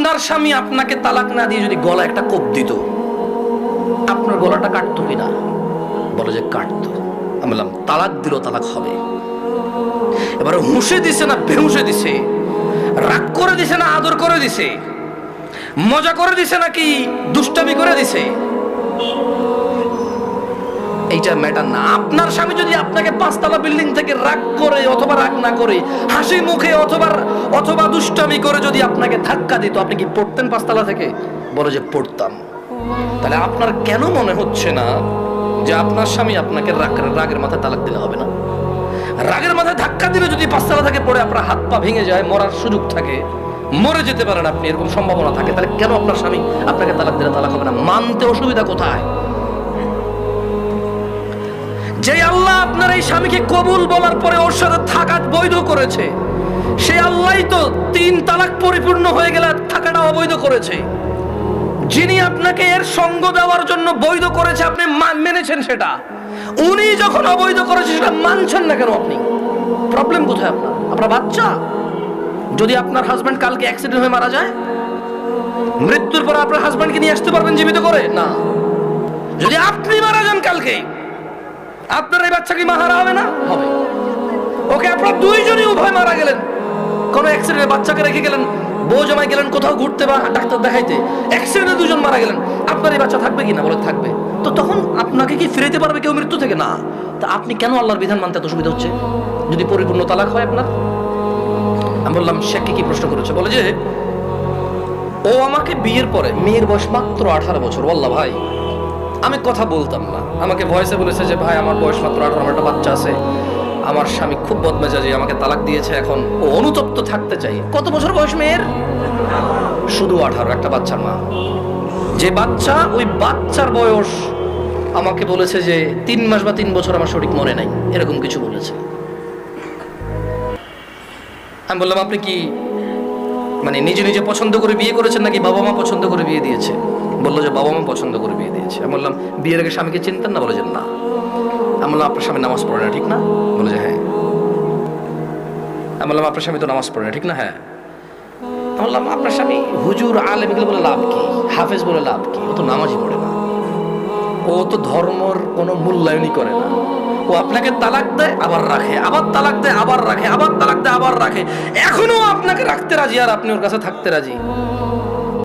আপনার স্বামী আপনাকে তালাক না দিয়ে যদি গলা একটা কোপ দিত, আপনার গলাটা কাটতো কিনা? বলে যে কাটতো। আমি বললাম তালাক দিল, তালাক হবে। এবারে হুঁশে দিছে না বেহুঁশে দিছে, রাগ করে দিছে না আদর করে দিছে, মজা করে দিছে নাকি দুষ্টামি করে দিছে, এইটা ম্যাটার না। আপনার স্বামী যদি আপনাকে 5 তলা বিল্ডিং থেকে রাগ করে অথবা রাগ না করে হাসি মুখে অথবা দুষ্টামি করে যদি আপনাকে ধাক্কা দিত, আপনি কি পড়তেন 5 তলা থেকে? বলে যে পড়তাম। তাহলে আপনার কেন মনে হচ্ছে না যে আপনার স্বামী আপনাকে রাগের মাথায় তালাক দিলে হবে না? রাগের মাথায় ধাক্কা দিলে যদি 5 তলা থেকে পড়ে আপনার হাত পা ভেঙে যায়, মরার সুযোগ থাকে, মরে যেতে পারেন আপনি, এরকম সম্ভাবনা থাকে, তাহলে কেন আপনার স্বামী আপনাকে তালাক দিলে তালাক হবে না? মানতে অসুবিধা কোথায়? যে আল্লাহ আপনার এই স্বামীকে কবুল বলার পরে ওর সাথে থাকা বৈধ করেছে, সে আল্লাহই তো 3 তালাক পরিপূর্ণ হয়ে গেলে থাকাটা অবৈধ করেছে। যিনি আপনাকে এর সঙ্গ দেওয়ার জন্য বৈধ করেছে, আপনি মেনেছেন সেটা। উনি যখন অবৈধ করেছে সেটা মানছেন না কেন আপনি? প্রবলেম কোথায় আপনার? আপনার বাচ্চা, যদি আপনার হাজবেন্ড কালকে অ্যাক্সিডেন্ট হয়ে মারা যায়, মৃত্যুর পর আপনার হাজবেন্ডকে নিয়ে আসতে পারবেন জীবিত করে? না। যদি আপনি মারা যান কালকে, আপনার এই বাচ্চা কি মাহারা হবে না? হবে। ওকে, আপনার দুইজনই উভয় মারা গেলেন, কোনো অ্যাক্সিডেন্টে বাচ্চাকে রেখে গেলেন, বউ জামাই গেলেন কোথাও ঘুরতে বা ডাক্তার দেখাইতে, অ্যাক্সিডেন্টে দুজন মারা গেলেন, আপনার এই বাচ্চা থাকবে কি না? বলে থাকবে। তো তখন আপনাকে কি ফিরাইতে পারবে কেউ মৃত্যু থেকে? না। তা আপনি কেন আল্লাহর বিধান মানতে এত সুবিধা হচ্ছে যদি পরিপূর্ণ তালাক হয় আপনার? আমি বললাম সে কি প্রশ্ন করেছে? বলে যে ও আমাকে বিয়ের পরে, মেয়ের বয়স মাত্র 18 বছর, বললা ভাই আমি কথা বলতাম না, আমাকে ভয়েসে বলেছে যে ভাই আমার বয়স মাত্র 18, আমার একটা বাচ্চা আছে, আমার স্বামী খুব বদমেজাজি, আমাকে তালাক দিয়েছে, এখন ও অনুতপ্ত থাকতে চাই। কত বছর বয়স মেয়ের? শুধু 18, একটা বাচ্চার মা। যে বাচ্চা, ওই বাচ্চার বয়স আমাকে বলেছে যে 3 মাস বা 3 বছর আমার সঠিক মনে নাই, এরকম কিছু বলেছে। আমি বললাম আপনি কি মানে নিজে নিজে পছন্দ করে বিয়ে করেছেন নাকি বাবা মা পছন্দ করে বিয়ে দিয়েছে? বললো যে বাবা মা পছন্দ করে বিয়ে দিয়েছে। আমি বললাম বিয়ের আগে স্বামীকে চিনতেন না? বলে যে না। আমি বললাম আপনার স্বামী নামাজ পড়ে না, ঠিক না? বলে যে হ্যাঁ। আমি বললাম আপনার স্বামী তো নামাজ পড়ে না, ঠিক না? হ্যাঁ। আমি বললাম আপনার স্বামী হুজুর আলেম এগুলো বলে লাভ কি, হাফেজ বলে লাভ কি? ও তো নামাজই পড়ে না, ও তো ধর্মর কোনো মূল্যায়নই করে না। ও আপনাকে তালাক দেয় আবার রাখে, আবার তালাক দেয় আবার রাখে, আবার তালাক দেয় আবার রাখে, এখনো আপনাকে রাখতে রাজি আর আপনি ওর কাছে থাকতে রাজি।